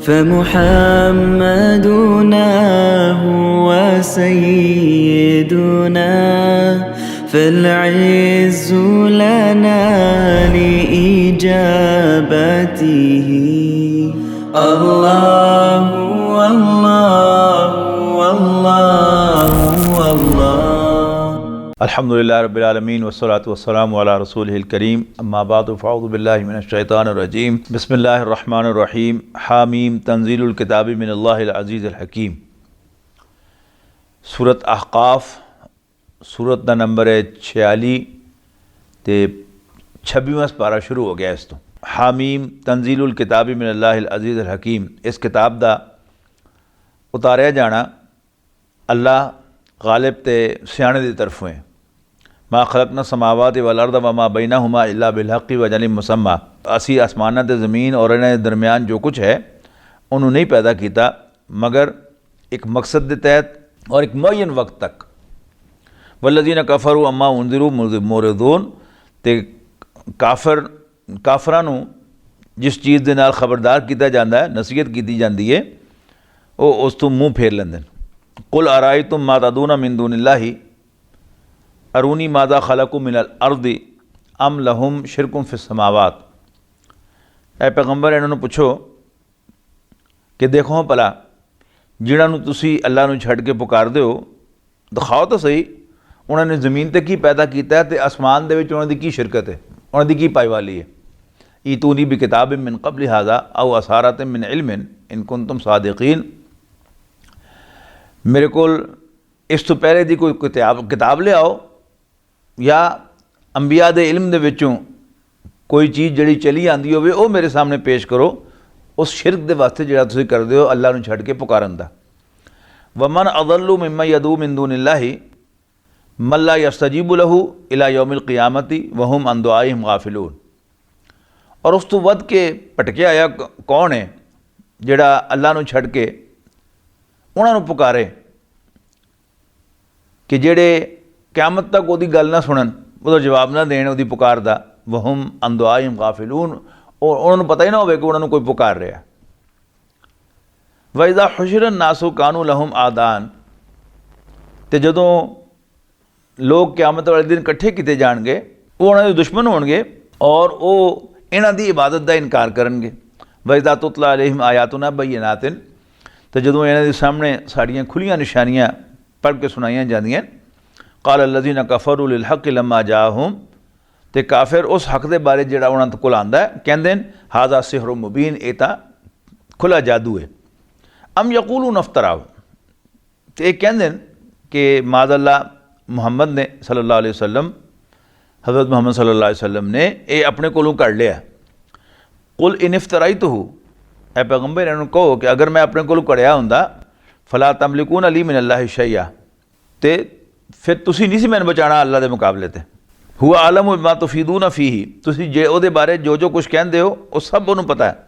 فمحمدنا هو سيدنا فالعز لنا لإجابته الله والله والله والله अल्हम्दुलिल्लाह रब्बिल आलमीन वस्सलातु वस्सलामु अला रसूलिहिल करीम अम्मा बादु फ़अऊज़ु बिल्लाहि मिनश शैतानिर रजीम बिस्मिल्लाहिर रहमानिर रहीम हामीम तंज़ीलुल किताबि मिनल्लाहिल अज़ीज़िल हकीम। सूरत अहक़ाफ़ सूरत दा नंबर है 46 ते 26वां पारा शुरू हो गया। इस तो हामीम तंज़ीलुल किताबि मिनल्लाहिल अज़ीज़िल हकीम, इस किताब दा उतारिया जाना अल्लाह गालिब ते सियाने दी तरफों है। मा खलकना समावाति वल अर्द व मा बैनहुमा इल्ला बिल हक़्क़ि व अजलिम मुसम्मा, असी आसमाना ते ज़मीन और इन्हें दरमियान जो कुछ है उन्होंने नहीं पैदा किया मगर एक मकसद के तहत और एक मुअय्यन वक्त तक। वल्लज़ीना कफ़रू अम्मा उन्ज़िरू मुरिदून, ते काफरां नूं जिस चीज़ दे नाल खबरदार किया जाता है, नसीहत की जाती है, वो उस तो मुँह फेर लेंदे। कुल अरायतुम मा तदूना मिन दूनिल्लाहि अरूनी माज़ा खलक़ू मिनल अर्दि अम लहुम शिरकुम फिस समावात। ऐ पैगंबर इन्होंने पूछो कि देखो भला जिन्होंने तुसी अल्लाह नूं छड्ड के पुकारदे हो, दिखाओ तो सही उन्होंने ज़मीन ते की पैदा किया है ते आसमान दे विच उन्हां दी की शिरकत है, उन्हां दी की पाईवाली है। ईतूनी बि किताबिन मिन क़ब्लि हाज़ा औ असारतिन मिन इल्मिन इन कुंतुम सादिक़ीन, मेरे को इस तो पहले दी कोई किताब ले आओ या अंबिया दे इल्म दे विचों कोई चीज़ जड़ी चली आंदी होवे वो मेरे सामने पेश करो उस शिरक दे वास्ते जिहड़ा तुसीं करदे हो अल्लाह नूं छड्ड के पुकारन दा। वमन अज़ल्लु मिम्मन यदू मिन दूनिल्लाहि मन ला यस्तजीबु लहू इला यौमिल क़ियामति व हुम अन दुआइहिम गाफिलून। और उस तो वध के भटकिया आया कौन है जिहड़ा अल्लाह नूं छड्ड के उन्होंने पुकारे कि जेड़े क़यामत तक वो गल ना सुनन, वो जवाब ना देन वो पुकार दा। वहुम अन दुआइहिम गाफिलून, और उन्होंने पता ही ना हो कि उन्होंने कोई पुकार रहा। वइज़ा हुशिरन नासु कानू लहुम आदान, तो जदों लोग क़यामत वाले दिन इकट्ठे किए जाएंगे वो उन्होंने दुश्मन होंगे और वो इन्हां दी इबादत का इनकार करेंगे। वइज़ा तुतला अलैहिम आयातुना बय्यिनातिन, तो जदों इन्हां दे सामने साड़ियाँ खुलियां निशानियाँ पढ़ के सुनाइयां जांदियां, क़ाल अल्लज़ीना कफ़रू लिल हक़्क़ि लम्मा जाअहुम, ते काफिर उस हक़ दे बारे जिहड़ा उन्हां कोल आंदा है कहंदे ने हाज़ा सिहरुम मुबीन, ये तां खुला जादू है। अम यक़ूलून अफ़्तराहु, ते कहंदे ने कि माज़अल्लाह मुहम्मद ने सल्लल्लाहु अलैहि वसल्लम, हज़रत मुहम्मद सल्लल्लाहु अलैहि वसल्लम ने ये अपने कोलों कढ़ लिया। कुल इन इफ़्तराइतुहु, ऐ पैगंबर इन्होंने कहो कि अगर मैं अपने कोलों कढ़िया हुंदा फला तमलिकून अली मिनल्लाहि शैया, ते फिर तुसी नहीं सी मैनूं बचाना अल्लाह के मुकाबले ते। हुआ आलम बिमा तुफीदून फीही, तुसी जे उहदे बारे जो जो कुछ कहंदे हो वो सब उन्होंने पता है।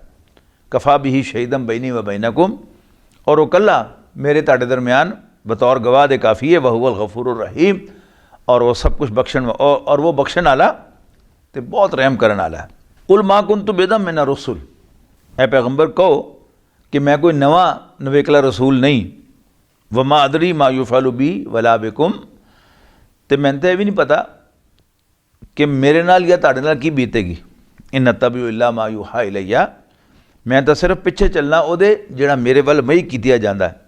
कफ़ा बिही शहीदम बैनी व बैनकुम, और वो कल्ला मेरे ताड़े दरमियान बतौर गवाह दे काफ़ी है। वह हुवल गफूरुर रहीम, और वो सब कुछ बख्शण और वो बख्शण आला ते बहुत रहम करन आला है। कुल मा कुन्तु बिदम मिन रुसुल, ऐ पैगंबर कहो कि मैं कोई नवा नवेकला रसूल नहीं। वमा अदरी मा युफ़अलु बी वला बिकुम, ते मैंने तो यह भी नहीं पता कि मेरे नाल या ताड़े नाल की बीतेगी। इन नत्तबिउ इल्ला मा यूहा इलैया, मैं तो सिर्फ पिछे चलना उहदे जिहड़ा मेरे वल वही कीतिया जांदा है।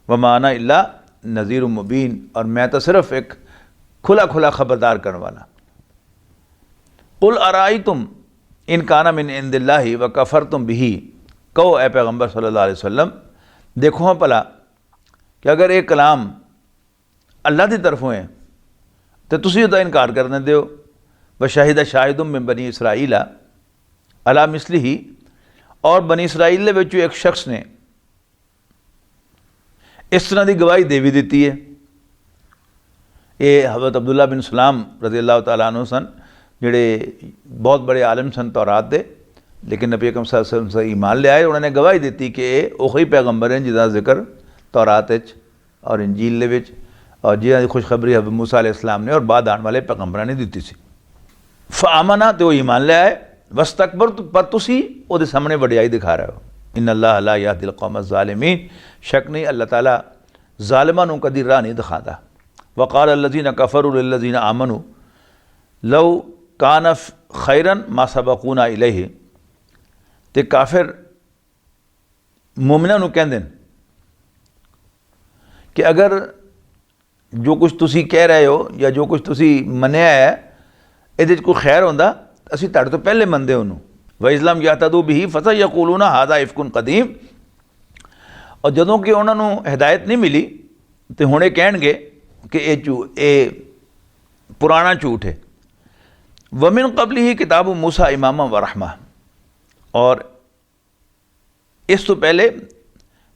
वमा अना इल्ला नज़ीरुम मुबीन, और मैं तो सिर्फ एक खुला खुला खबरदार करने वाला। कुल अराइतुम इन काना मिन इंदिल्लाहि व कफ़रतुम बिही, कहो ए पैगंबर सल्लल्लाहु अलैहि वसल्लम देखो हाँ भला कि अगर ये कलाम अल्लाह की तरफों है तो तुसी उसका इनकार कर देंदे हो। व शाहिद शाहिदुम मिन बनी इसराइला अला मिसलिही, और बनी इसराइल दे विचों एक शख्स ने इस तरह की गवाही दे भी दी है। ये हज़रत अब्दुल्ला बिन सलाम रज़ी अल्लाह तआला अन्हु सन, जिहड़े बहुत बड़े आलिम सन तौरात दे, लेकिन नबी अकरम सल्लल्लाहु अलैहि वसल्लम से ईमान ले आए। उन्होंने गवाही दी कि वही पैगंबर हैं जिसका जिक्र तौरात और इंजील दे विच और जिन्हां दी खुशखबरी हज़रत मूसा अलैहिस्सलाम ने और बाद आने वाले पैगंबरां ने दी सी। फ़आमना, तो ईमान ले आए। वस्तकबर, पर तुसी उहदे सामने वडियाई दिखा रहे हो, इन्नल्लाह ला यहदिल कौम ज़ालिमीन, शक नहीं अल्लाह ताला ज़ालिमां नूं कदी राह नहीं दिखाता। वक़ाल अल्लज़ीना कफ़रू लिल्लज़ीना आमनू लौ कान खैरन मा सबक़ूना इलैहि, ते काफिर मोमिनां नूं कहंदे ने कि अगर जो कुछ तुसी कह रहे हो या जो कुछ तुसी मन्निया है इहदे च कोई खैर होंदा असीं तुहाडे तो पहले मनदे उहनूं। व इस्लाम यातदू बिही फसा यकूलूना हादा इफ्कुन कदीम, और जदों कि उन्हां नूं हिदायत नहीं मिली तो हुण कहणगे कि ये पुराना झूठ है। वमिन कबली ही किताब मूसा इमामा व रहमा, और इस तो पहले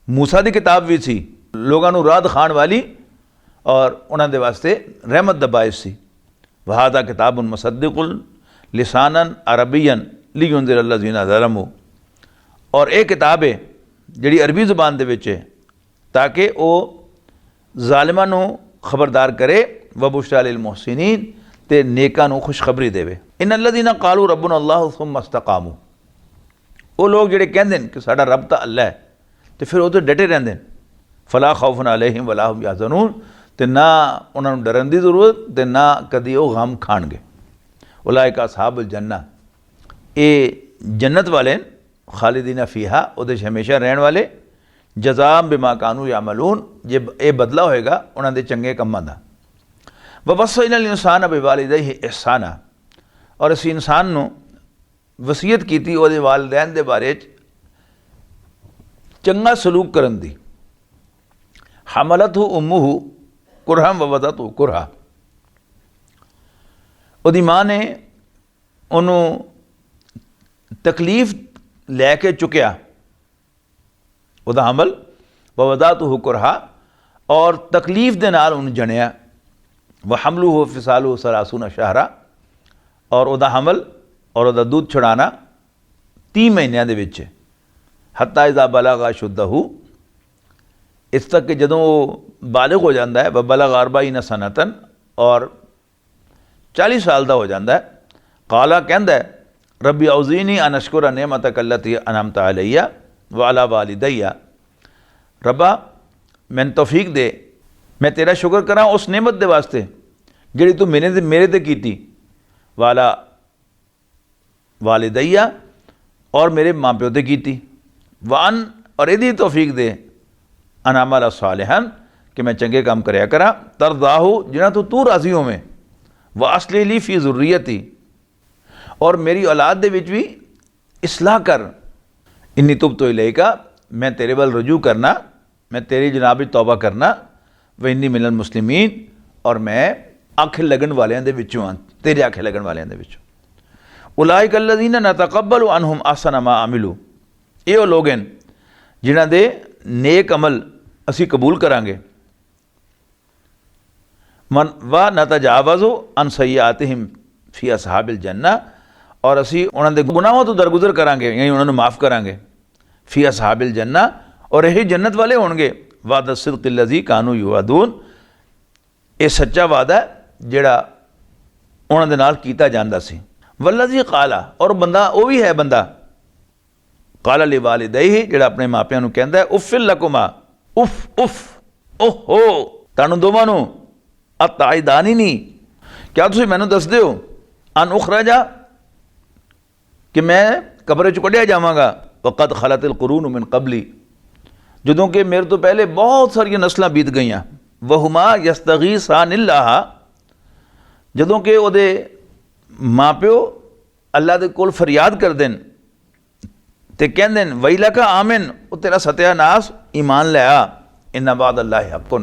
मूसा की किताब भी सी लोगों नूं राह दिखाण वाली और उन्हां दे वास्ते रहमत दा बाइस सी। वहादा किताबुन मुसद्दिकुल लिसानन अरबियन लियुंदिर अल्लज़ीना ज़लमू, और यह किताब है जिहड़ी अरबी ज़ुबान दे विच है ताकि वो ज़ालिमां नूं खबरदार करे, व बुशरा लिल मुहसिनीन, ते नेकां नूं खुशखबरी देवे। इन अल्लज़ीना क़ालू रब्बुना अल्लाहु सुम्मा इस्तक़ामू, वो लोग जिहड़े कहंदे ने कि साडा रब तां अल्लाह है तो फिर वो तो डटे रहंदे ने। फला खौफुन अलैहिम वला हुम यहज़नून, ते ना उन्हां नूं डरन दी ज़रूरत ते ना कदी वो गम खाणगे। उलाइका अस्हाबुल जन्ना, ये जन्नत वाले खालिदीना फ़ीहा, उहदे च हमेशा रहण वाले। जज़ाम बिमा कानू यामलून, ये बदला होएगा उन्हां दे चंगे कम्मां दा। ववस्सैनल इंसान बिवालिदैहि इहसाना, और असीं इंसान नूं वसीयत कीती उहदे वालिदैन दे बारे च चंगा सलूक करन दी। हमलतहु उम्मुहु कुरहम व वदतहु कुरहा, उहदी माँ ने उन्हों तकलीफ लैके चुकया, उहदा हमल व वदतहु कुरहा, और तकलीफ दे नाल उन्हें जनिया। व हमलुहु फिसालुहु सलासूना शहरा, और उहदा हमल और उहदा दूध छुड़ाना 30 महीनों दे विच। हत्ता इज़ा बलगा शुद्धहु, इस तक कि जदों वो बालिग हो जाता है। व बलग 40 सनतन, और 40 साल का हो जाता है। काला कहंदा है रब्बी औज़ीनी अन अशकुरा नेमतक अल्लती अनअमत अलैया व अला वालिदैया, रब्बा मैनूं तौफीक दे मैं तेरा शुक्र करा उस नेमत दे वास्ते जिहड़ी तू मेरे ते कीती, वाला वालिदैया, और मेरे माँ प्यो ते कीती। वान, और यदी तौफीक दे अनामल सालिहन, कि मैं चंगे काम करया करा। तरदाहु, जिन्हां तो तू राज़ी होवें। व असली ली फ़ी ज़ुर्रियती, और मेरी औलाद दे विच भी इस्लाह कर। इन्नी तुब्तु इलैका, मैं तेरे वल रुजू करना, मैं तेरी जनाब तौबा करना। व इन्नी मिनल मुस्लिमीन, और मैं आखे लगन वालियां दे विचों हां, तेरे आखे लगन वालियां दे विचों। उलाइका अल्लज़ीना नतक़ब्बलु अन्हुम अहसना मा अमिलू, ये लोग हैं जिन्हां दे नेक अमल असी कबूल करांगे। मन व नतजावज़ु अन सय्यातिहिम फ़ी असहाबिल जन्ना, और असी उन्हां दे गुनाहों तो दरगुजर करांगे, यानी उन्हां नूं माफ़ करांगे। फ़ी असहाबिल जन्ना, और यही जन्नत वाले होणगे। वादा सिद्क़िल लज़ी कानू युअदून, ये सच्चा वादा है जिहड़ा उन्हां दे नाल कीता जांदा सी। वल्लज़ी काला, और बंदा वो भी है बंदा काला li वालिदैहि, जिहड़ा अपने मापियां नूं कहंदा है उफ़िल लकुमा, उफ उफ, ओहो तुहानूं दोवां नूं, अताइदानी नहीं, क्या तुसीं मैनूं दसदे हो अन उखरजा, कि मैं कब्र चों कढ़िया जावांगा। वक़द खलतिल कुरून मिन कबली, जदों कि मेरे तो पहले बहुत सारियां नस्लां बीत गईयां। वहुमा यस्तगीसानिल्लाह, जदों कि उहदे माँ प्यो अल्लाह दे कोल फरियाद करदे न ते कहंदे न वैलका आमिन, वो तेरा सत्यानाश ईमान लै आ। इन्ना बाद अल्लाह हक़्क़ुन,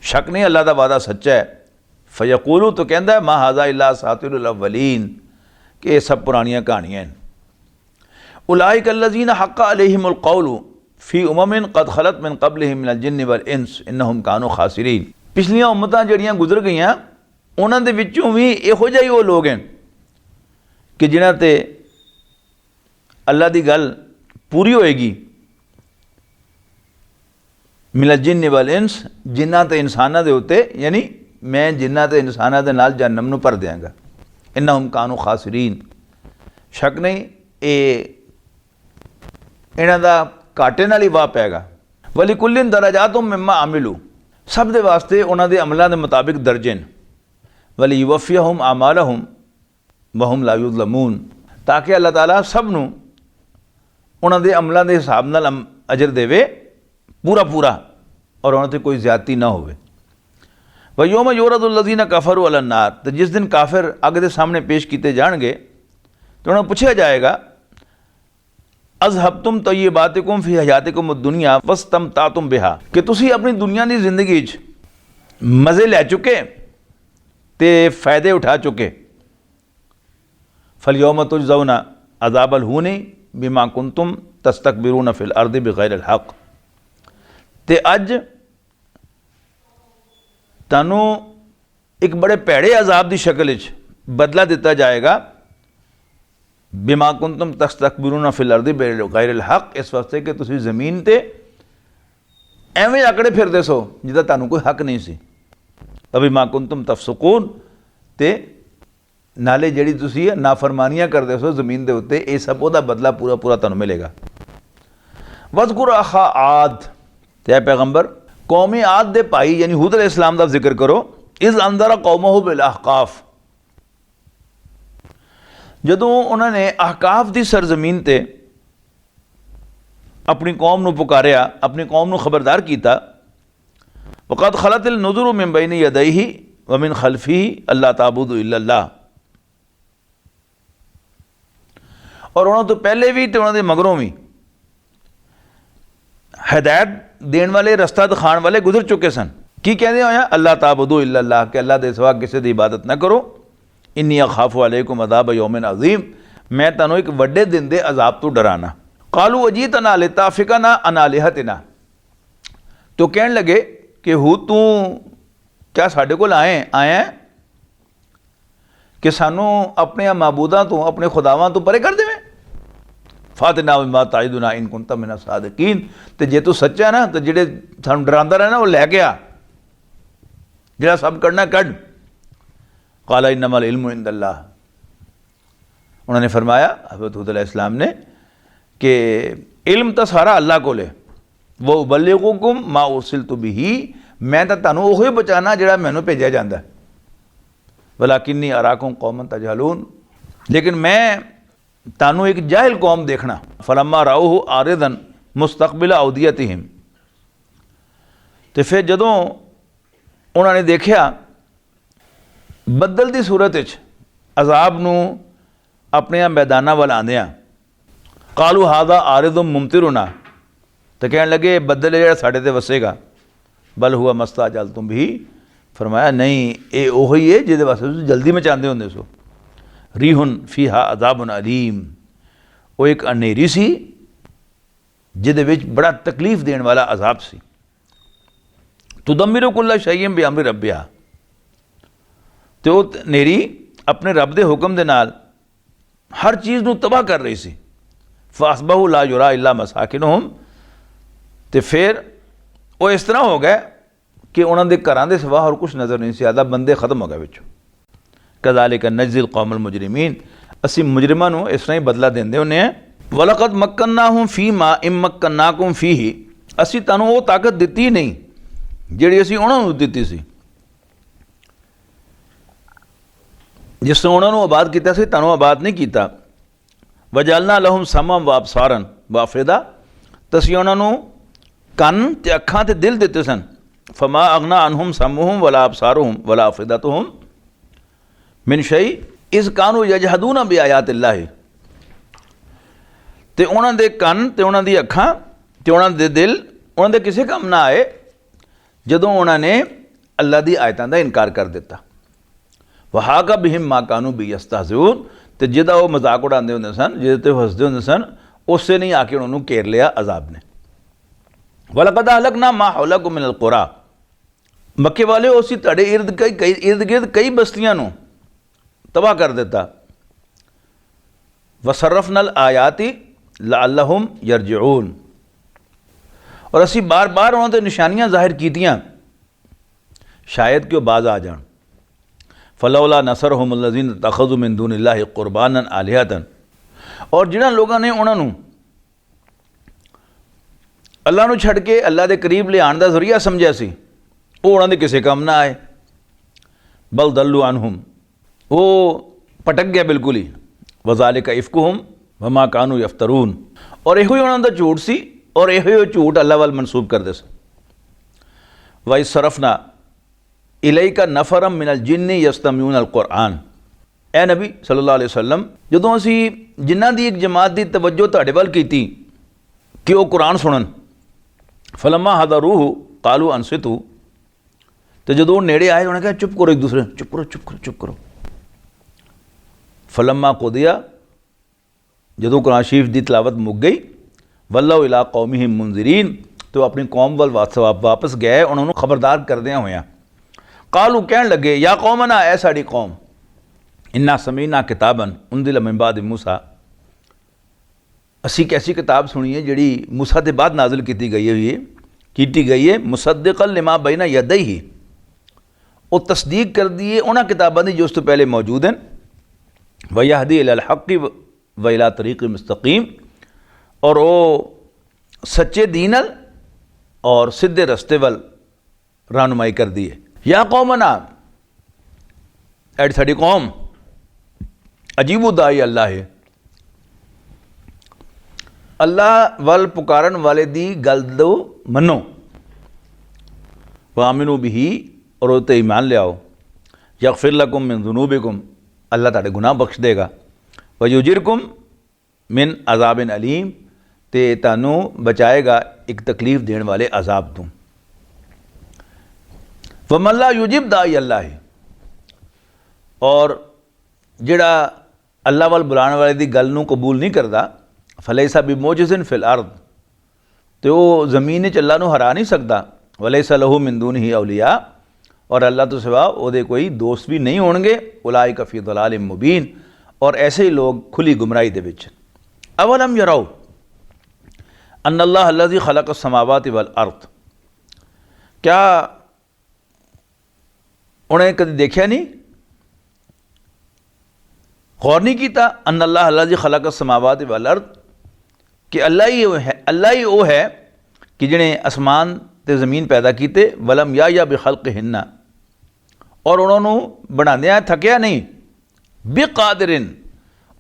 शक नहीं अल्लाह का वादा सच्चा है। फ़यक़ूलू, तो कहंदा है मा हाज़ा इल्ला असातिरुल अव्वलीन, कि ये सब पुरानियां कहानियां हैं। उलाइका अल्लज़ीना हक़्क़ अलैहिमुल क़ौलु फ़ी उममिन क़द ख़लत मिन क़ब्लिहिम मिनल जिन्नि वल इंस इन्नहुम कानू ख़ासिरीन। पिछलियां उम्मतां जिहड़ियां गुजर गईयां उन्हां दे विचों भी इहो जिहे वो लोग हैं कि जिन्हां ते अल्लाह की गल पूरी होएगी। मिनल जिन्नि वल इंस, जिन्हां ते इंसानां दे उत्ते, यानी मैं जिन्हां ते इंसानां दे नाल जहन्नम नूं भर देंगा। इन्नहुम कानू ख़ासिरीन, शक नहीं ये इन्हां दा घाटे नाल ही वाह पैगा। वली कुल्लिन दराजातुम मिम्मा आमिलू, सब दे वास्ते उन्हां दे अमलों के मुताबिक दर्जे ने। वली युवफ़ियहुम आमालहुम वहुम ला युज़लमून, ताकि अल्लाह ताला सब नूं उन्हां दे अमलों के हिसाब नाल अजर देवे पूरा पूरा, और उन्हां ते कोई ज़्यादती ना होवे। व यौम युरदुल्लज़ीना कफ़रू अलन नार, तो जिस दिन काफिर अग दे सामने पेश किए जाएंगे तो उन्हें पूछा जाएगा अज़हबतुम तय्यबातिकुम फ़ी हयातिकुम दुनिया वस्तमतातुम बिहा, कि तुसी अपनी दुनिया की जिंदगी मज़े लै चुके ते फ़ायदे उठा चुके। फल-यौम तुजज़ौना अज़ाबल हूनी बिमा कुंतुम तस्तकबिरून फ़िल अर्दि बिग़ैरिल हक़, ते अज तानू एक बड़े भैड़े अजाब की शक्ल बदला दिता जाएगा। बिमा कुंतुम तस्तकबिरून फिल अर्दि बिग़ैरिल हक़, इस वास्ते कि तुसी ज़मीन ते एवें आकड़े फिरदे सो जिदा तानू कोई हक नहीं सी। बिमा कुंतुम तफसुकून, ते नाले जिहड़ी तुसी नाफरमानियां करदे सो ज़मीन दे उत्ते, ये सब उहदा बदला पूरा पूरा तुहानू मिलेगा। वज़कुर अखा आद, ते पैगंबर कौमी आद दे भाई यानी हूद अलैहिस्सलाम दा जिक्र करो। इज़ अंदरा कौमहु बिल अहकाफ, जदों उन्होंने अहकाफ की सरजमीन ते अपनी कौम नूं पुकारिया, अपनी कौम नूं खबरदार किया। वक़द खलतिल नुज़ुरु मिन बैनि यदैहि व मिन खल्फिही अल्ला ताबुदु इल्लल्लाह, और उन्होंने तो पहले भी तो उन्होंने मगरों भी हिदायत देने वाले, रस्ता दिखाने वाले गुजर चुके सन। की कहते होया अल्लाह ताबुदु इल्लल्लाह, के अल्लाह दे सिवा किसी की इबादत ना करो। इन्नी अखाफु अलैकुम अज़ाब यौमिन अज़ीम, मैं तुहानू एक वड्डे दिन दे अजाब तो डराना। कालू अजीतना लिताफ़िकना अन आलिहतिना, तो कहन लगे कि हू तू क्या साढ़े कोल आया कि सानू अपने माबूदा तो, अपने खुदावां तो परे कर देवें। फातिना बिमा ताइदुना इन कुंता मिना सादिकीन, तो जे तू सच्चा है ना तो जेड़े सानू डरांदा रहा ना वो लैके आ, जेड़ा सब करना कढ़। काला इन्नमल इल्मु इंदल्लाह, उन्होंने फरमाया हज़रत हूद अलैहिस्सलाम ने कि इल्म तो सारा अल्लाह को ले, वो उबल्लिगुकुम मा उरसिलतु बिही, मैं तो तुहानू ओही बचाना जिहड़ा मैनू भेजा जाता है। वलाकिन्नी अराकुम कौमन तजहलून, लेकिन मैं तानू एक जाहिल कौम देखना। फलम्मा राऊहु आरिदन मुस्तकबिल औदियतिहिम, तो फिर जदों उन्होंने देखा बदल की सूरत अजाब नू अपने मैदाना वाल आंदियां, कालू हादा आरिदुम मुमतिरुना, तो कह लगे बदल है साढ़े ते वसेगा। बल हुआ मस्ता जल तुम भी, फरमाया नहीं ये उही है जिहदे वास्ते तुसीं जल्दी मचाते होंदे सो। रीहुन फीहा अज़ाबुन अलीम, वो एक अनेरी सी जिहदे विच बड़ा तकलीफ देने वाला अजाब सी। तुदम्मिरु कुल्ला शैइन बि अमरि रब्बिहा, तो नेरी अपने रब दे हुक्म दे नाल हर चीज़ नूं तबाह कर रही सी। फासबहु ला युरा इल्ला मसाकिनुहुम, तो फिर वो इस तरह हो गए कि उन्होंने घरों के सिवा और कुछ नज़र नहीं सी आता, बंदे खत्म हो गए विचों। कज़ालिका नज्ज़िल कौमल मुजरिमीन, असी मुजरिमां नूं इस तरह ही बदला देंदे हुंदे हैं। वलक़द मक्कन्नाहुम फ़ी मा इम्मक्कन्नाकुम फ़ीही, असी तुहानूं वो ताकत दित्ती नहीं जिहड़ी असी उन्हां नूं दित्ती सी। जिस तरह उन्होंने आबाद किया सी तुहानूं आबाद नहीं किया। वजअलना लहुम समअन व अबसारन व अफ़िदा, तो असीं उन्हां नूं कन ते अखां ते दिल दिते सन। फमा अगना अनहुम समहुम वला अबसारुहुम वला अफ़िदतुहुम मिन शै इज़ कानू यजहदूना बि आयातिल्लाहि, ते उन्हां दे कन ते उन्हां दी अखां ते उन्हां दे दिल उन्हां दे किसी काम ना आए जदों उन्होंने अल्लाह दी आयतां दा इनकार कर दिता। वहाका बिहिम मा कानू बि यस्तहज़िऊन, तो जिहदा वो मजाक उड़ाते होंदे सन, जिहदे ते हसदे होंदे सन, उससे नहीं आके उन्होंने घेर लिया अजाब ने। वलक़द अहलकना मा हौलकुम मिनल क़ुरा, मक्के वाले उसी तुहाडे इर्द गिर्द कई बस्तियां नूं तबाह कर दिता। वसर्रफनल आयाति लअल्लहुम यरजिऊन, और असी बार बार उन्होंने निशानियां जाहिर कीतियां शायद कि वो बाज आ जान। फलौला नसरहुमुल्लज़ीन तख़ज़ू मिन दूनिल्लाहि क़ुरबानन आलिहतन, और जिन्हां लोगों ने उन्होंने अल्लाह नूं छड्ड के अल्लाह दे करीब लिआउण दा ज़रिया समझिया सी, वो उन्हां दे किसे काम ना आए। बल दल्लू अनहुम, वो भटक गया बिल्कुल ही। वज़ालिका इफ्कुहुम वमा कानू यफ्तरून, और इहो ही उन्हां दा झूठ सी और इहो झूठ अल्लाह वाल मनसूब करदे सन। वई सरफना इलैका नफरम मिनल जिन्नि यस्तमिऊन अल कुरान, ए नबी सल्लल्लाहु अलैहि वसल्लम, जदों असी जिन्हां दी एक जमात की तवज्जो तुहाडे वल कीती कि वो कुरान सुनन, फलम्मा हदरूहु कालू अनसितू, तो जदों नेड़े आए उन्होंने कहा चुप करो, एक दूसरे चुप करो चुप करो चुप करो। फलम्मा कुदिया, जदों कुरान शरीफ की तलावत मुक गई, वल्लौ इला कौमिहिम मुंज़िरीन, तो अपनी कौम वाल वापस गए उन्होंने खबरदार करदिया होया। कालू कहन लगे या कौमना, ऐ साड़ी कौम, इन्ना समीना किताबन उनदिल मिन बाद मूसा, असी कैसी किताब सुनी है जिहड़ी मूसा के बाद नाजिल की गई है, मुसद्दिक़न लिमा बैना यदैहि, वो तस्दीक कर दी है उन्हां किताबां दी जो उस तो पहले मौजूद हैं। व यहदी इलल हक़्क़ि व इला तरीक़ मुस्तक़ीम, और वो सच्चे दीन और सीधे रस्ते वल रहनुमाई कर दी है। या कौमना, ऐड साडी कौम, अजीबू दाई अल्लाह है, अल्लाह वल पुकारन वाले दी गल दो मनो, वामिनू बिही, और वो ते ईमान ले आओ, यग़फ़िर लकुम मिन ज़ुनूबिकुम, अल्लाह ताड़े गुनाह बख्श देगा, वयुजिरकुम मिन अज़ाबिन अलीम, ते तानू बचाएगा एक तकलीफ़ देने वाले अजाब तो। वमल्ला युजिब दाई अल्लाह है, और जिहड़ा अल्लाह वाल बुलाने वाले दी गल नूं कबूल नहीं करता, फलैसा बिमोजिज़िन फिल अर्द, तो वो ज़मीन च अल्लाह नूं हरा नहीं सकता। वलैसा लहू मिन दूनिही औलिया, और अल्लाह तो सिवा उहदे कोई दोस्त भी नहीं होणगे। उलाइका फी दलालिम मुबीन, और ऐसे ही लोग खुली गुमराही दे विच। अवलम यरौ अन्नल्लाह अल्लज़ी खलक़स समावाति वल अर्द, क्या उन्हें कभी देखा नहीं, गौर नहीं किया, अन्नल्लाह अल्लज़ी खलक़स समावाति वल अर्द, कि अल्लाह ही वो है कि जिन्हें आसमान ते ज़मीन पैदा किए। वलम या बिखल्क़िहिन्ना, और उन्होंने बनांदियां थकिया नहीं। बेकादिरिन,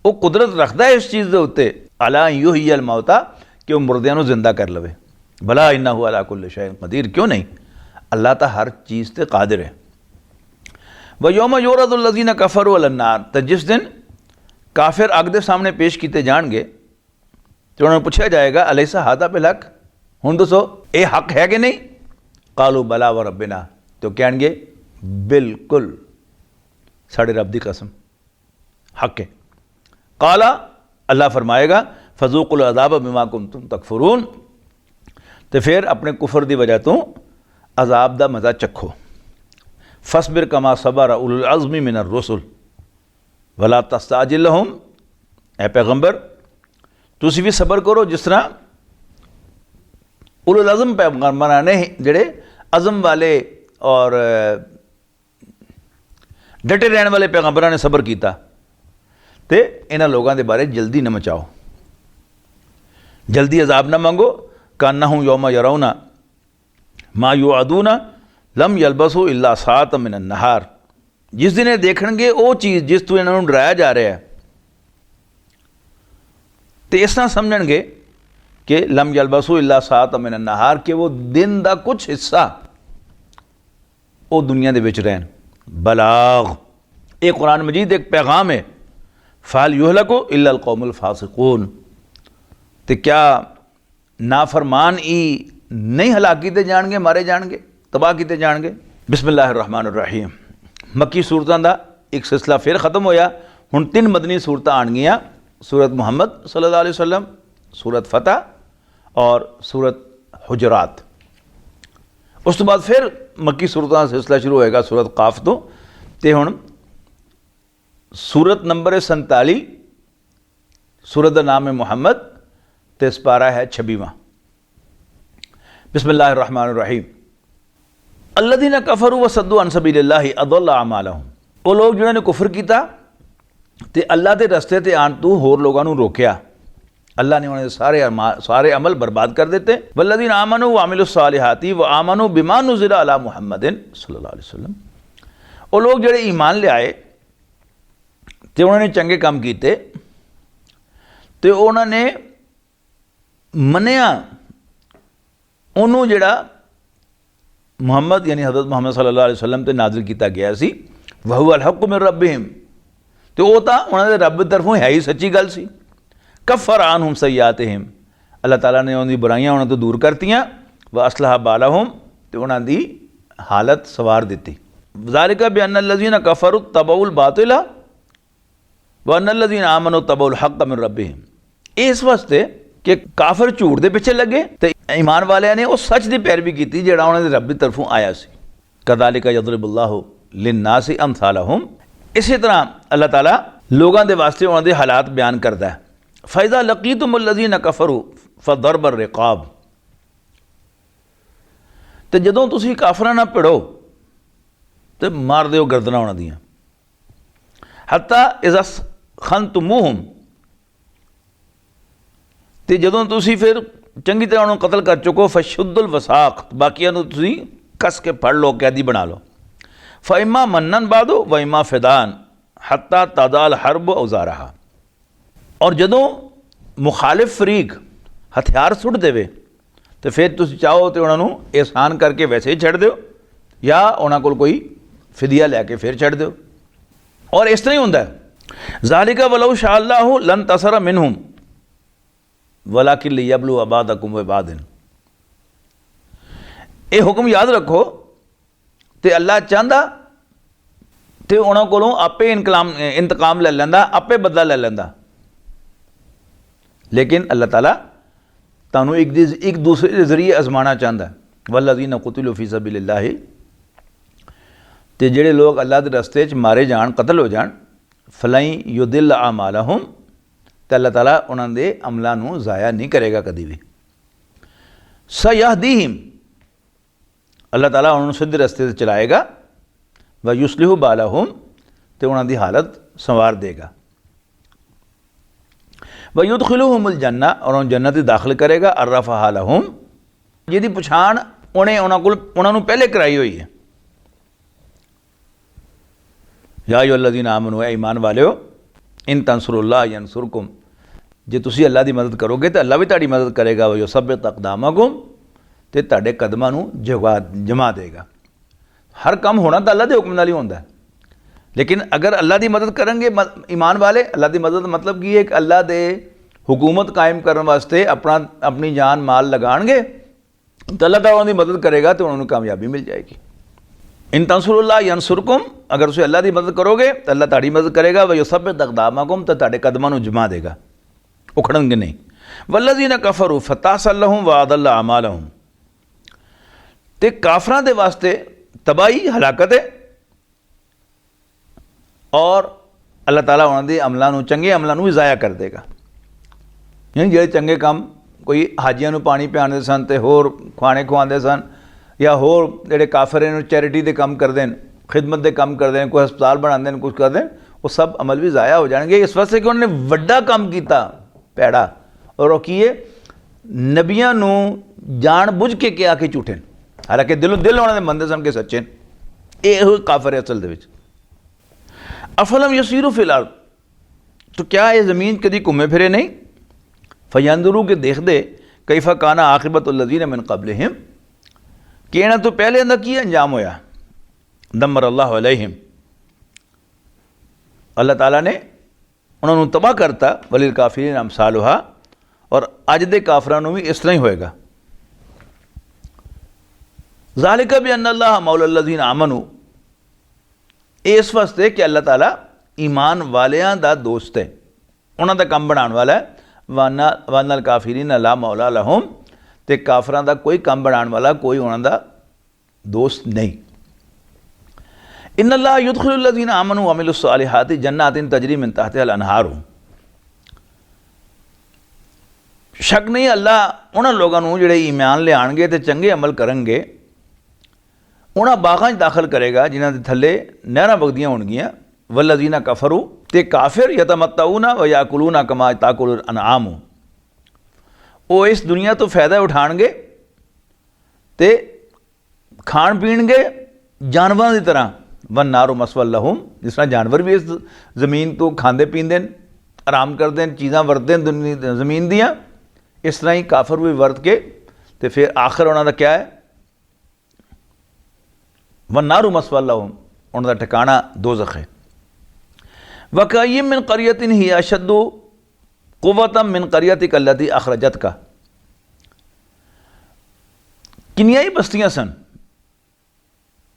वो कुदरत रखता है इस चीज़ के उत्ते, अला युह्यिल मौता, कि वो मुर्दियां नूं जिंदा कर लवे। भला इन्नहु अला कुल्लि शैइन कदीर, क्यों नहीं, अल्लाह तो हर चीज़ ते कादिर है। व यौम युरदुल लज़ीना कफ़रू अलन नार, तो जिस दिन काफिर अग दे सामने पेश किए जाएंगे तो उन्होंने पूछा जाएगा अलैसा हादा बिल हक़, हुण दसो ये हक है कि नहीं। कालू बला व रब्बिना, तो कहणगे बिल्कुल साढ़े रब दी कसम हक है। काला, अल्लाह फरमाएगा फज़ूक़ुल अज़ाब बिमा कुंतुम तकफ़ुरून, तो फिर अपने कुफर की वजह तो अजाब का मज़ा चखो। फस्बिर कमा सबर उलुल अज़्मी मिनर रुसुल वला तस्ताजिल लहुम, ए पैगंबर तुसी भी सबर करो जिस तरह उलुल अज़्म पैगंबर ने जिहड़े अज़म वाले और डटे रहने वाले पैगंबरां ने सबर किया, तो इन्हां लोगों के बारे जल्दी न मचाओ, जल्दी अजाब न मंगो। कान्नहुम यौमा यरौना मा युअदूना लम यलबसू इल्ला साअतम मिनन नहार, जिस दिन ये देखणगे वो चीज़ जिस तो इन्होंने डराया जा रहा है, तो इस तरह समझणगे कि लम यलबसू इल्ला साअतम मिनन नहार, कि वो दिन का कुछ हिस्सा वो दुनिया दे विच रहन। बलाग, ये कुरान मजीद एक पैगाम है। फ़ाल युहलकु इल्लल कौमुल फासिकून, तो क्या नाफरमान ही नहीं हलाक किए जाएंगे, मारे जाएंगे, तबाह किए जाएंगे। बिस्मिल्लाहिर्रहमानिर्रहीम। मक्की सूरतां दा एक सिलसिला फिर ख़त्म होया। हुण 3 मदनी सूरतां आणगियां, सूरत मुहम्मद सल्लल्लाहु अलैहि वसल्लम, सूरत फतह और सूरत हुजरात। उस तो बाद फिर मक्की सूरतां दा सिलसिला शुरू होएगा सूरत काफ तो। हुण सूरत नंबर 47, सूरत का नाम है मुहम्मद, तो पारा है 26वां। बिस्मिल्लाहिर्रहमानिर्रहीम। अल्लज़ीना कफ़रू व सद्दू अन सबीलिल्लाहि अदल्ला अमालहुम, वो लोग जिन्होंने कुफर किया तो अल्लाह के रस्ते ते आन तो होर लोगों को रोकया। अल्लाह ने उन्हें सारे अमल बर्बाद कर देते। वल्लज़ीना आमनू व अमिलुस्सालिहाति व आमनू बिमा नुज़िला अला मुहम्मदिन सल्लल्लाहु अलैहि वसल्लम, वो लोग जिहड़े ईमान ले आए तो उन्होंने चंगे काम किए तो उन्होंने मनिया उन्होंने जिहड़ा मुहम्मद यानी हज़रत मुहम्मद सल्लल्लाहु अलैहि वसल्लम ते नाज़िल किया गया सी, वहुवल हक़्क़ु मिन रब्बिहिम, तो वो तो उन्होंने रब तरफों है ही सच्ची गल सी। कफ़र अनहुम सय्यातिहिम, अल्लाह ताला ने उन्होंने बुराइयां उन्होंने तो दूर करतियाँ, व असलहा बालहुम, तो उन्होंने हालत सवार दी। ज़ालिका बिअन्नल्लज़ीना कफ़रू तबउल बातिला व अन्नल्लज़ीना आमनू तबउल हक़्क़ मिन रब्बिहिम, इस वास्ते कि काफिर झूठ के पिछे लगे तो ईमान वालियां ने उस सच की पैरवी की जिहड़ा उन्होंने रब की तरफों आया सी। कज़ालिका यज़रिबुल्लाहु लिन्नासि अमसालहुम, इसी तरह अल्लाह ताला लोगों के वास्ते उन्होंने हालात बयान करता है। फ़इज़ा लक़ीतुमुल्लज़ीना कफ़रू फ़दरबर रिक़ाब, तो जदों तुसी काफिरां नाल भिड़ो तो मार दिओ गर्दनां उन्हां दियां। हत्ता इज़ा खनतुमूहुम, तो जदों तुसी फिर चंगी तरह उन्होंने कतल कर चुको, फशुद्दुल वसाक, बाकियां नूं तुसी कस के फड़ लो, कैदी बना लो। फ़इम्मा मन्नन बादो व इम्मा फ़िदान हत्ता तज़ाल हर्ब औज़ारहा, और जदों मुखालिफ फरीक हथियार सुट देवे तो फिर तुम चाहो तो उन्होंने एहसान करके वैसे ही छड़ दो, या उन्होंने कोल कोई फिदिया लैके फिर छड़ दो। और इस तरह ही होंदा है। ज़ालिका वलौ शाअल्लाहु लन तसरा मिनहुम वलाकिन लियब्लु अबादकुम व बादिन, ये हुक्म याद रखो, तो अल्लाह चाहता तो उन्होंने कोलों आपे इंतकाम ले लैंदा, आपे बदला ले लैंदा, लेकिन अल्लाह ताला तानू एक दूसरे के जरिए आजमाना चाहता है। वल्लज़ीना क़ुतिलू फ़ी सबिलिल्लाहि, तो जेड़े लोग अल्लाह के रस्ते च मारे जान, कतल हो जान, फलई युदिल आमालहुम, तो अल्लाह ताला उन्होंने अमलों नूं ज़ाया नहीं करेगा कभी भी। सयहदीहिम, अल्लाह ताला उन्होंने सीधे रस्ते से चलाएगा। व युस्लिहु बालहुम, तो उन्होंने हालत संवार देगा। व युदखिलुहुमुल जन्ना, और उन्होंने जन्नत दाखिल करेगा। अर्रफ़हा लहुम, जिहदी पछाण उन्हें उन्होंने पहले कराई हुई है। या अय्युहल्लज़ीना आमनू, ईमान वालियो, इन तंसुरुल्लाह यंसुरकुम, जे तुसी अल्लाह की मदद करोगे तो अल्लाह भी तुहाडी मदद करेगा। व युसब्बित अक़दामकुम, तो तुहाडे कदमां नूं जमा देगा। हर काम होना तो अल्लाह के हुक्म नाल ही होंदा है, लेकिन अगर अल्लाह की मदद करेंगे ईमान वाले, अल्लाह की मदद मतलब की है कि अल्लाह के हुकूमत कायम करने वास्ते अपनी जान माल लगाएंगे तो अल्लाह ताला उनकी मदद करेगा, तो उन्होंने कामयाबी मिल जाएगी। इन तंसुरुल्लाह यंसुरकुम, अगर तुम अल्लाह की मदद करोगे तो अल्लाह ताड़ी मदद करेगा। व युसब्बित अक़दामकुम, तो तुहाडे कदमां नूं जमा देगा, उखड़नगे नहीं। वल्लज़ीना कफ़रू फ़तासल्लहुम व अदल्ला अमालहुम, ते काफरां दे वास्ते तबाही हलाकत है, और अल्लाह ताला उन्होंने अमलों चंगे अमलों भी ज़ाया कर देगा। यानी जो चंगे काम कोई हाजियां पानी पियाने सन, तो होर खाने खुआते सन, या होर जोड़े काफिर हैं चैरिटी के काम करते हैं, खिदमत के काम करते हैं, कोई हस्पताल बनाते हैं, कुछ करते हैं, वो सब अमल भी ज़ाया हो जाएंगे। इस वास्ते कि उन्होंने वड्डा काम किया पैड़ा, और किए नबियां नूं जान बुझ के क्या कि झूठे, हालांकि दिलों दिल उन्होंने मनते सन कि सच्चे, ये काफिर असल दे विच। अफलम यसीरु फिल अर्द, तो क्या ये ज़मीन कभी घूमे फिरे नहीं? फयंदुरू के देख दे कैफा काना आक़िबतुल्लज़ीना मिन क़ब्लिहिम, कि इन्हां तो पहले इन्दा की अंजाम होया। दम्मर अल्लाहु अलैहिम, अल्लाह ताला ने उन्होंने तबाह करता। वलिल काफिरीन अमसालुहा, और अज दे काफिरां नूं भी इस तरह ही होएगा। ज़ालिका बिअन्नल्लाह मौलल्लज़ीना आमनू, इस वास्ते कि अल्लाह ताला ईमान वालियां दा दोस्त है, उन्हां दा काम बनाने वाला है। वानल काफिरीन ला मौला लहुम, ते काफिरां दा कोई काम बनाने वाला, कोई उन्हां दा दोस्त नहीं। इन्नल्लाह युदखिलुल्लज़ीना आमनू व अमिलुस्सालिहाति जन्नातिन तजरी मिन तहतिहल अनहार, शक नहीं अल्लाह उन्हां लोगों नूं जिहड़े ईमान लियाणगे ते चंगे अमल करनगे, उन्हां बागां दाखिल करेगा जिन्हां दे थल्ले नहरां वगदियां होणगियां। वल्लज़ीना कफरू, ते काफिर यतमत्तऊना व याकुलूना कमा ताकुलुल अनआम, वो इस दुनिया तो फायदा उठाएंगे तो खाण पीणगे जानवरों की तरह। वन नारो मसवल लहुम, जिस तरह जानवर भी इस जमीन तो खाते पींदे आराम करते हैं, चीज़ां वरतते हैं जमीन दियाँ, इस तरह ही काफर भी वरत के तो फिर आखिर उन्होंने क्या है, वन नारो मसवल लहुम, उनका ठिकाना दोज़ख है। वकअय्यिम मिन क़रियतिन हिय अशद्दु क़ुव्वतन मिन क़रियतिका अल्लती अख़रजतका। किनियाई बस्तियाँ सन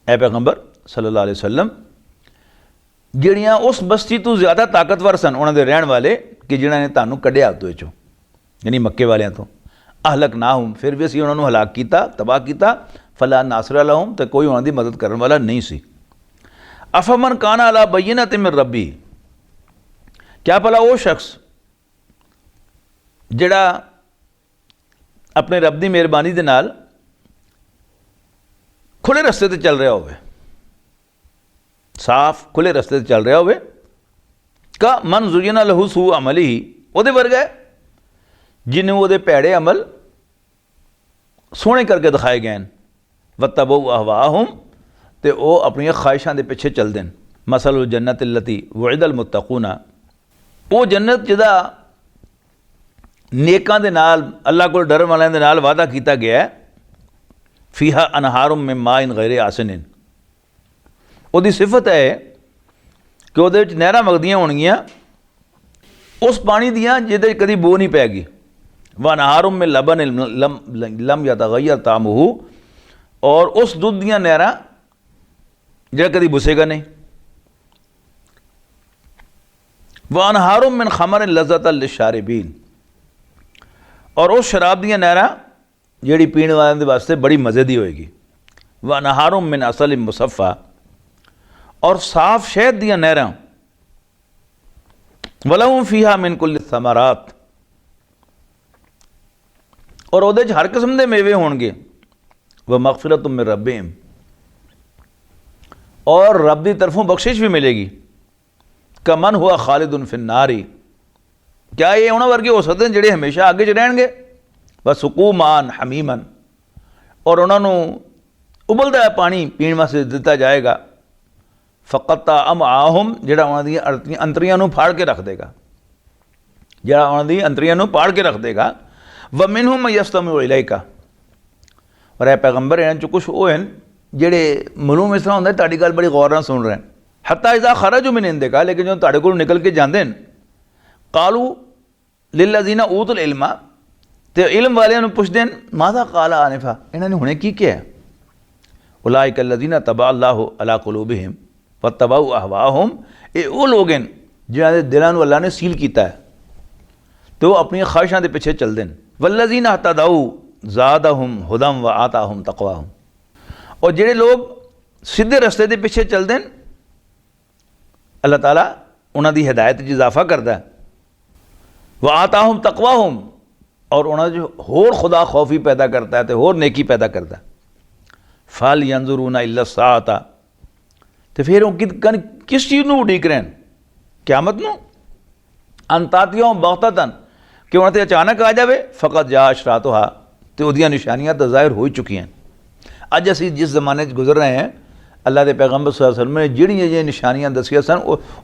ए पैगंबर सल्लल्लाहु अलैहि वसल्लम, जिहड़ियां उस बस्ती तो ज़्यादा ताकतवर सन उन्होंने रहन वाले कि जिन्होंने तुहानूं कढ़िया उस चों, यानी मक्के वालियां तो। अहलक नाहुम, फिर भी असीं उन्होंने हलाक किया, तबाह किया। फला नासरा लहुम, तो कोई उन्होंने मदद करने वाला नहीं सी। अफमन काना अला बय्यिनतिन मिन रब्बी, क्या भला वो शख्स जिहड़ा अपने रब की मेहरबानी दे नाल खुले रस्ते ते चल रहा होवे, साफ खुले रस्ते ते चल रहा होवे, का मन ज़ुय्यिना लहू सू अमली ही, उहदे वर्गा है जिन्होंने उहदे भैड़े अमल सोहने करके दिखाए गए हैं। वत्तबऊ अहवाहुम, तो वह अपनी ख्वाहिशां दे पिछे चलते हैं। मसलुल जन्नत लती वुइदल मुत्तकूना, वो जन्नत जिहदा नेकां दे नाल अल्लाह को डरन वालियां दे नाल वादा किया गया है। फीहा अनहारुम मिन माइन गैर आसिनिन, उहदी सिफत है कि उहदे विच नहरां वगदियां होणगियां उस पानी दियां जिहदे च कदी बो नहीं पैगी। व अनहारुम मिन लबन लम यतगय्यर तामुहु, और उस दुध दियां नहरां जिहड़ा कदी बुसेगा नहीं। व अनहारुम मिन खमर लज़्ज़तन लिशारिबीन, और उस शराब दियां नहरां जिहड़ी पीने वालों के वास्ते बड़ी मज़े दी होएगी। व अनहारुम मिन असल मुसफ़ा, और साफ शहद दियां नहरां। वलहुम फ़ीहा मिन कुल्लि थमरात, और उहदे च हर किस्म के मेवे होणगे। व मग़फ़िरतुम मिन रब्बिहिम, और रब की तरफों बख्शिश भी मिलेगी। कमन हुआ खालिदुन फिन्नारी, क्या ये उन्होंने वर्गे हो सकते हैं जिहड़े हमेशा आगे च रहणगे। व सुकूमान हमीमन, और उन्होंने उबलता है पानी पीने वास्ते दिता जाएगा। फ़क़त्ता अमआहुम, जिहड़ा उन्होंने दी अंतरियां नूं फाड़ के रख देगा, जिहड़ा उन्होंने दी अंतरियां नूं फाड़ के रख देगा। व मिनहुम मन यस्तमिउ इलैका, और ए पैगंबर इन्हां चों कुछ वो हैं जिहड़े मालूम इस तरह होंदा तुहाडी गल बड़ी गौर नाल सुन रहे हैं। हत्ता इज़ा खरजू मिन इंदिका, लेकिन जो तुहाडे कोल निकल के जाते हैं, कालू लिल्लज़ीना ऊतुल इल्मा, तो इल्म वालियां नूं पुछदे हैं माज़ा काला आनिफा, इन्होंने हुणे की किया है। उलाइका लज़ीना तबा अल्लाहु अला कुलूबिहिम वत्तबऊ अहवाहुम, ये वो लोग हैं जिन्हां दे दिलां नूं अल्लाह ने सील किया है, तो अपनी ख्वाहिशां दे पिछे चलदे हैं। वल्लज़ीना हतदऊ ज़ादहुम हुदम व आताहुम तक़वाहुम, और जिहड़े लोग सीधे रस्ते के पिछे चलते हैं, अल्लाह ताला उन्होंने हिदायत इजाफा करता है। व आताहुम तक़वाहुम, और उन्होंने होर खुदा खौफी पैदा करता है, तो होर नेकी पैदा करता है। फल यंजुरूना इल्ला साअता, तो फिर वो किस चीज़ को उड़ीक रहे हैं, क़यामत नूं। अंतातियों बग़ततन, कि उन्होंने अचानक आ जाए। फ़क़त जा अशरातुहा, तो उहदियां निशानियां तो ज़ाहिर हो चुकी हैं। अज असीं जिस ज़माने गुजर रहे हैं, अल्लाह के पैगंबर सल्लल्लाहु अलैहि वसल्लम ने जिहड़ियां जिहड़ियां निशानियां दसियां सन,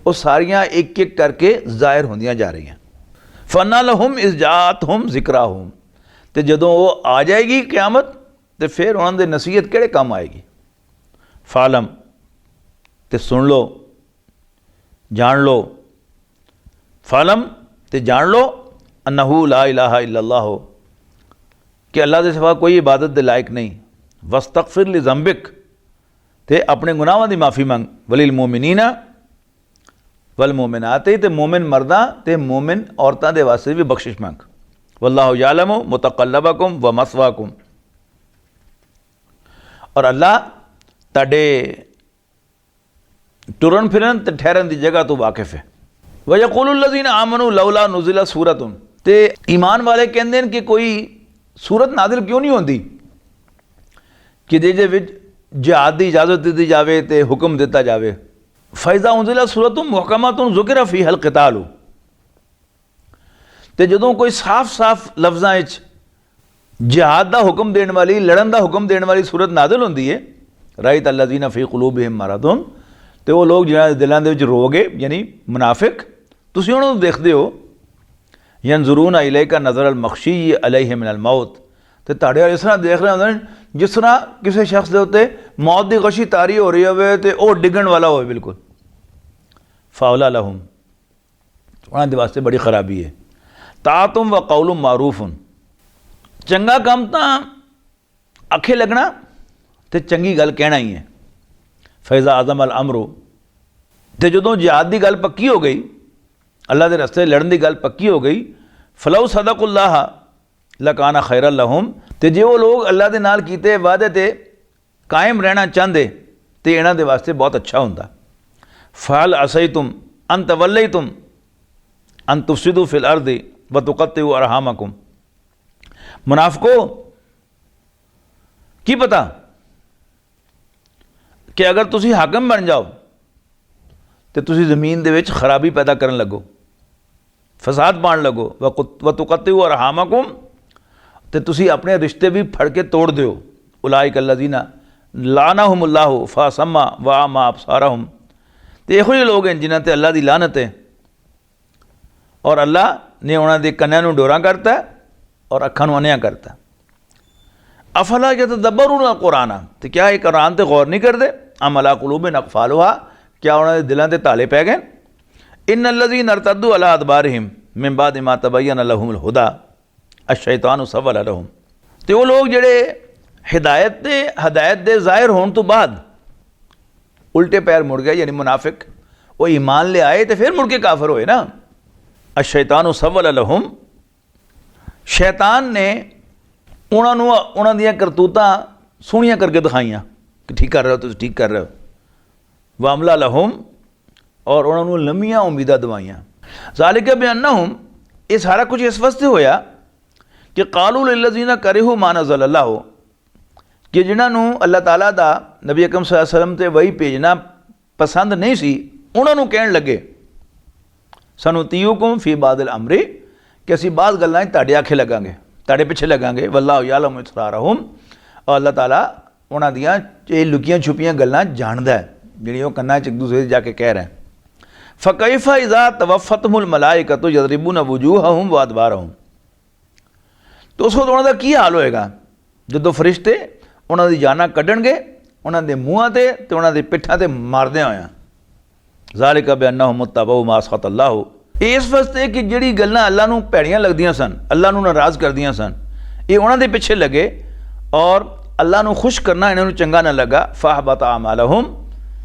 वो सारियां एक एक करके ज़ाहिर होंदियां जा रही हैं। फ़न्ना लहुम इज़ जाअतहुम ज़िक्राहुम, तो जदों वो आ जाएगी क़यामत, तो फिर उन्होंने नसीहत किहड़े काम आएगी। फ़ालम, तो सुन लो, जान लो। फ़ालम, तो जान लो, अन्नहु ला इलाहा इल्लल्लाह, कि अल्लाह के सिवा कोई इबादत के लायक नहीं। वस्तग़फ़िर लिज़ंबिक, ते अपने गुनाहों की माफ़ी मंग। वलिल मोमिनीना वल मोमिनात, ते मोमिन मर्दां ते मोमिन औरतां दे वास्ते भी बख्शिश मंग। वल्लाहु यालमु मुतक़ल्लबकुम व मसवाकुम, और अल्लाह तुहाडे टुरन फिरन ते ठहरन की जगह तो वाकिफ़ है। व यक़ूलुल्लज़ीना आमनू लौला नुज़िलत सूरतुन, ते ईमान वाले कहते हैं कि कोई सूरत नादिल क्यों नहीं होती कि जिहदे विच जिहाद की इजाज़त दी जाए तो हुक्म दिता जाए। फ़ैज़ा उनज़िलत सूरतुन मुहकमतुन ज़ुकिरा फ़ीहल क़ितालु, तो जदों कोई साफ साफ लफ्ज़ां विच जिहाद का हुक्म देने वाली, लड़न का हुक्म देने वाली सूरत नाज़िल होंदी है। राइत अल्लज़ीना फ़ी क़ुलूबिहिम मरदुन, तो वो लोग जिन्हां दे दिलां दे विच रोग है, यानी मुनाफिक, तुसीं उन्हां नूं देखदे हो। यंजुरून इलैका नज़र अल मखशी अलैहि मिनल मौत, तो तुहाडे इस तरह देख रहे होंदे जिस तरह किसी शख्स के उत्ते मौत की गशी तारी हो रही होवे ते वो डिगण वाला होवे बिल्कुल। फाउला लहुम, उन्हां दे वास्ते बड़ी खराबी है। तातुम व कौलुम मारूफुन, चंगा काम तो आखे लगना तो चंगी गल कहना ही है। फैज़ा आज़म अल अमरो, तो जदों जिहाद की गल पक्की हो गई, अल्लाह के रस्ते लड़न की गल पक्की हो गई, फलौ सदकुल्लाह लकाना खैरल लहुम, तो जे वो लोग अल्लाह के नाल कीते वादे ते कायम रहना चाहते तो इन्हां दे वास्ते बहुत अच्छा होंदा। फ़हल असैतुम अन तवल्लैतुम अन तुफ़सिदू फ़िल अर्दि व तुक़त्तिऊ अरहामकुम, मुनाफ़िको की पता कि अगर तुसी हाकम बन जाओ तो तुसी ज़मीन दे विच खराबी पैदा करन लगो, फसाद पाण लगो, व तुक़त्तिऊ अरहामकुम, तो तुसी अपने रिश्ते भी फड़ के तोड़ दो। उलाइक अल्लज़ीना लानहुमुल्लाहु फ़असम्मा व अअमा अबसारहुम, तो इहो जिहे लोग हैं जिन्हां ते अल्लाह की लानत है और अल्लाह ने उन्हां दे कन्नियां नूं डोरा करता है और अखां नूं अन्निया करता। अफला यतदब्बरून अल कुरान, तो क्या ये कुरान ते गौर नहीं करते। अम अला कुलूबिन अक़फ़ालुहा, क्या उन्होंने दिलों के ताले पै गए। इन्नल्लज़ीना इर्तद्दू अला अदबारिहिम मिन बाद मा तबय्यन लहुमुल हुदा अश-शैतानु सव्वल लहुम, तो वो लोग जिहड़े हिदायत दे ज़ाहिर होने तो बाद उल्टे पैर मुड़ गए, यानी मुनाफिक, वो ईमान ले आए तो फिर मुड़ के काफिर होए ना। अश-शैतानु सव्वल लहुम, शैतान ने उन्होंने दियां करतूतां सोहणियां करके दिखाइयां कि ठीक कर रहे हो, तुम ठीक कर रहे हो। वामला लहुम, और उन्होंने लम्मियां उम्मीदां दवाइयां। ज़ालिका बिअन्नहुम, ये सारा कुछ इस वास्ते होया कि कालू लिल्लज़ीना करिहू मा नज़्ज़लल्लाहु, कि जिन्होंने अल्लाह ताला दा नबी अकरम सल्लल्लाहु अलैहि वसल्लम ते वही भेजना पसंद नहीं सी, उन्होंने कहन लगे सनुतीयुकुम फ़ी बादिल अमरी, कि असीं बाद गल्लां तुहाडे आखे लगांगे, तुहाडे पिछे लगांगे। वल्लाहु यालमु इसरारहुम, और अल्लाह ताला उन्हां दियां ये लुकियां छुपियां गल्लां जानदा है जिहड़ियां ओह कन्नां च एक दूसरे जाके कह रहे हैं। फ़कैफ़ा इज़ा तवफ़्फ़तहुमुल मलाइकतु यज़रिबूना वुजूहहुम व अदबारहुम, तो उस वक्त उन्होंने की हाल होएगा जदों फरिश्ते उन्होंने जाना कड्ढणगे उन्होंने मूँह ते ते उन्होंने पिठा ते मारदे होया। ज़ालिका बिअन्नहुम मुत्तबऊ मा असख़तल्लाहु, इस वास्ते कि जिहड़ी गल्लां अल्लाह नूं भैड़ियां लगदियां सन, अल्लाह नूं नाराज़ करदियां सन, ये उन्होंने पिछे लगे और अल्लाह नूं खुश करना इन्होंने चंगा ना लगा। फ़अहबत अमालहुम,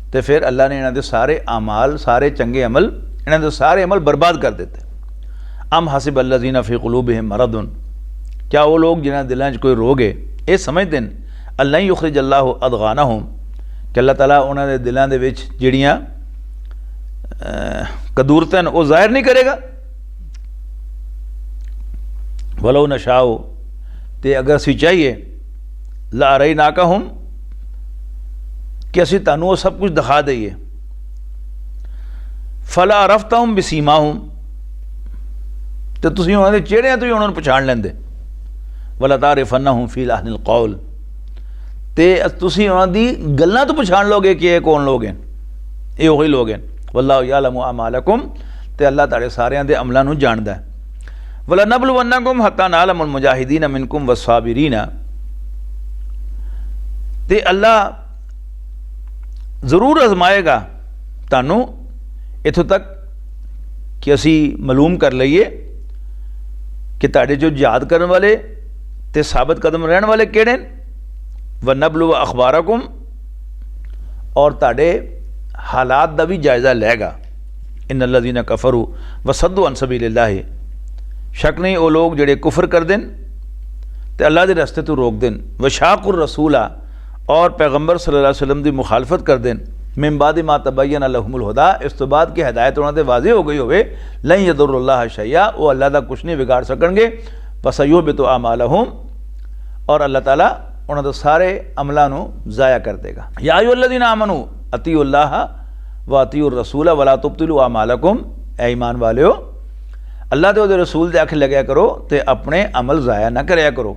तो फिर अल्लाह ने इन्हां दे सारे अमाल, सारे चंगे अमल, इन्हां दे सारे अमल बर्बाद कर देते। अम हसिब अल्लज़ीना फ़ी क़ुलूबिहिम मरदुन, क्या वो लोग जिन्हां दिलों च कोई रोग है ये समझते हैं अल्लाह युखरिज अल्लाहु अदगानहुम, कि अल्लाह ताला उन्हां दे दिलों दे विच जिहड़ियां कदूरतां वो जाहिर नहीं करेगा। वलो नशाओ, ते अगर असी चाहिए ला रही नाकाहुम, कि असी तानू वो सब कुछ दिखा दईए। फला रफ्ताहुम बिसीमाहुम, तो तुसीं उन्हां दे चेहरिਆਂ ਤੋਂ ही उन्होंने पछाण लेंदे। वला तारिफन्नहुम फी लहनिल कौल, ते तुसीं उन्हां दी गल्लां तो पछाण लोगे कि ये कौन लोग हैं, ये वही लोग हैं। वल्लाहु यालमु अमालकुम, ते अल्लाह तारे सारियां दे अमलां नूं जानदा है। वला नबलुवन्नकुम हत्ता नअलमुल मुजाहिदीन मिनकुम वस्साबिरीन, ते अल्लाह ज़रूर आजमाएगा तानू इत्थों तक कि असी मालूम कर लईए कि तुहाडे जो जिहाद करन वाले ते साबित कदम रहन वाले किहड़े ने। व नबलु अखबारकुम, और तुहाडे हालात का भी जायज़ा लेगा। इन्नल्लज़ीना कफरू व सद्दू अन सबीलिल्लाहि, शक नहीं वो लोग जिहड़े कुफर कर देन ते अल्लाह के रस्ते तो रोक देन। व शाकुर रसूला, और पैगंबर सल्लल्लाहु अलैहि वसल्लम की मुखालफत कर देन। मिन बाद मा तबय्यन लहुमुल हुदा, इस तो बाद की हिदायत उन्होंने वाज़े हो गई होवे। लन यदुर्रुल्लाह शैया, वो अल्लाह का कुछ नहीं बिगाड़ सकणगे। फसयुहबितु अमालहुम, और अल्लाह ताला उन्होंने सारे अमलों नूं ज़ाया कर देगा। या अय्युहल्लज़ीना आमनू अतीउल्लाह व अतीउर रसूल वला तुब्तिलू अमालकुम, ऐ ईमान वालियो अल्लाह ते उहदे रसूल दे आखे लग्या करो ते अपने अमल ज़ाया ना करया करो।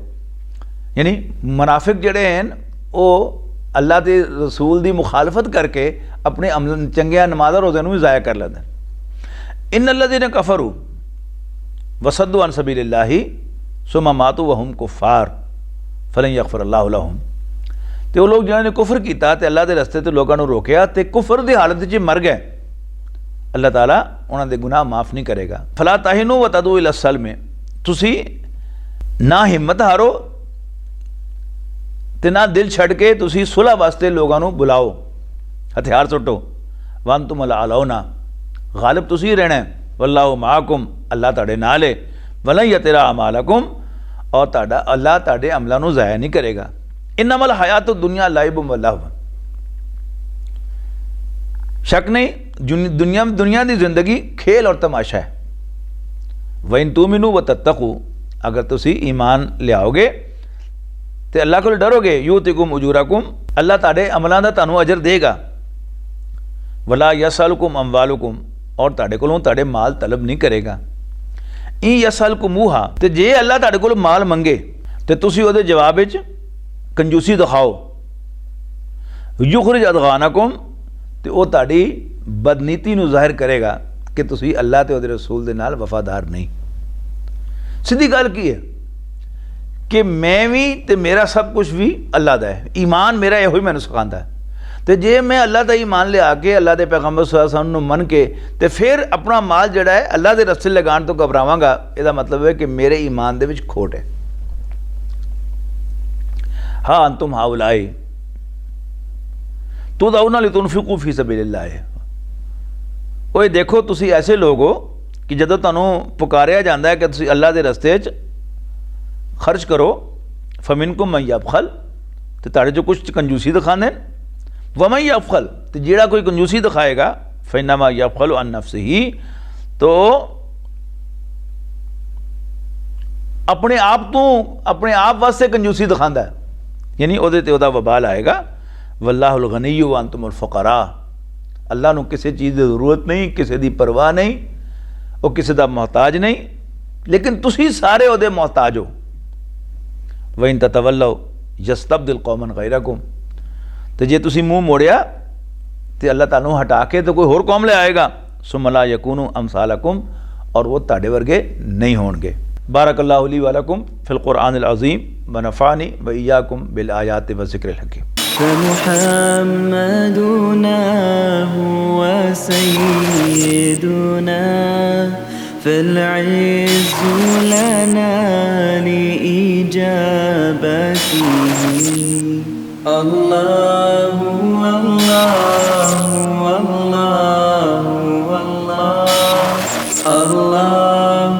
यानी मुनाफिक जड़े हैं वो अल्लाह के रसूल की मुखालफत करके अपने अमल चंगिया नमाज़ा रोज़े भी ज़ाया कर लेते हैं। इन अल्लज़ीना कफ़रू वसद्दू अन सबीलिल्लाहि सुम्मा मातू वहुम कुफ़ार फलन यग़फ़िरल्लाहु लहुम। तो वो लोग जिन्होंने कुफर किया तो अल्लाह के रस्ते तो लोगों को रोकया तो कुफर की हालत च मर गए, अल्लाह ताला उन्होंने गुनाह माफ़ नहीं करेगा। फला ताहिनू व तदू इला सल्म, तुसी ना हिम्मत हारो तो ना दिल छड़ के तुसी सुलह वास्ते लोगों को बुलाओ, हथियार सुटो। वन तुम अलाउना, गालिब तुसी रहना है। वल्लाहु माकुम, अल्लाह ताड़े नाल है। वलन यतिरा अमालकुम, और ताड़ा अल्लाह ताड़े अमलों को ज़ाया नहीं करेगा। इन्नमल हयातु दुनिया लाइबुम व लहव, शक नहीं दुनिया की जिंदगी खेल और तमाशा है। वइन तुमिनू व तत्तकू, अगर तुसी ईमान लियाओगे तो अल्लाह को डरोगे, यूतिकुम उजूरकुम, अल्लाह ताड़े अमलों का तुहानू अजर देगा। वला यसअलकुम अमवालुकुम, और ताड़े कोलों ताड़े माल तलब नहीं करेगा। ई यसअलकुमूहा, तो जे अल्लाह ताड़े कोल माल मंगे तो तुसी उहदे जवाब विच कंजूसी दिखाओ। युखरिज अदगानकुम, तो वह ताड़ी बदनीति नूं जाहिर करेगा कि तुसी अल्लाह ते उहदे रसूल दे नाल वफादार नहीं। सीधी गल की है कि मैं भी तो मेरा सब कुछ भी अल्लाह दा है, ईमान मेरा यो ही मैनूं सिखांदा है। तो जे मैं अल्लाह का ईमान लिया के अल्लाह के पैगंबर सल्लल्लाहु अलैहि वसल्लम मन के तो फिर अपना माल जड़ा है अल्लाह के रस्ते लगाने तो घबरावांगा, इसका मतलब है कि मेरे ईमान दे विच खोट है। हाँ अंतुम हाउलाई तुदऊना लितुनफिकू फी सबीलिल्लाह, ओए देखो तुसी ऐसे लोग हो कि जदों तुहानू पुकारिया जाता है कि तुसी अल्लाह के रस्ते खर्च करो, फमिनकुम मन यबखल, तो ताड़े जो कुछ कंजूसी दिखाने, वमन यबखल, तो जेड़ा कोई कंजूसी दिखाएगा फइन्नमा यबखलु अन नफ्सिही, तो अपने आप वास्ते कंजूसी दिखाता है, यानी उहदे ते उहदा वबाल आएगा। वल्लाहुल गनिय्यु व अंतुमुल फुकरा, अल्लाह नूं किसी चीज़ की जरूरत नहीं, किसी की परवाह नहीं, वो किसी का मोहताज नहीं, लेकिन तुसी सारे उहदे मोहताज हो। व इन ततवल्लौ यस्तब्दिल कौमन गैरकुम, तो जे तुसी मुँह मोड़िया तो अल्लाह तानू हटा के तो कोई होर कौम ले आएगा। सुम्मा ला यकूनु अमसालकुम, और वो ताड़े वर्गे नहीं होंगे। बारकल्लाहु ली व लकुम फिल कुरआनिल अज़ीम व नफ़अनी व इय्याकुम बिल आयाति व ज़िक्रिल हकीम। فمحمدنا هو سيدنا فالعز لنا لإجابته الله الله الله الله الله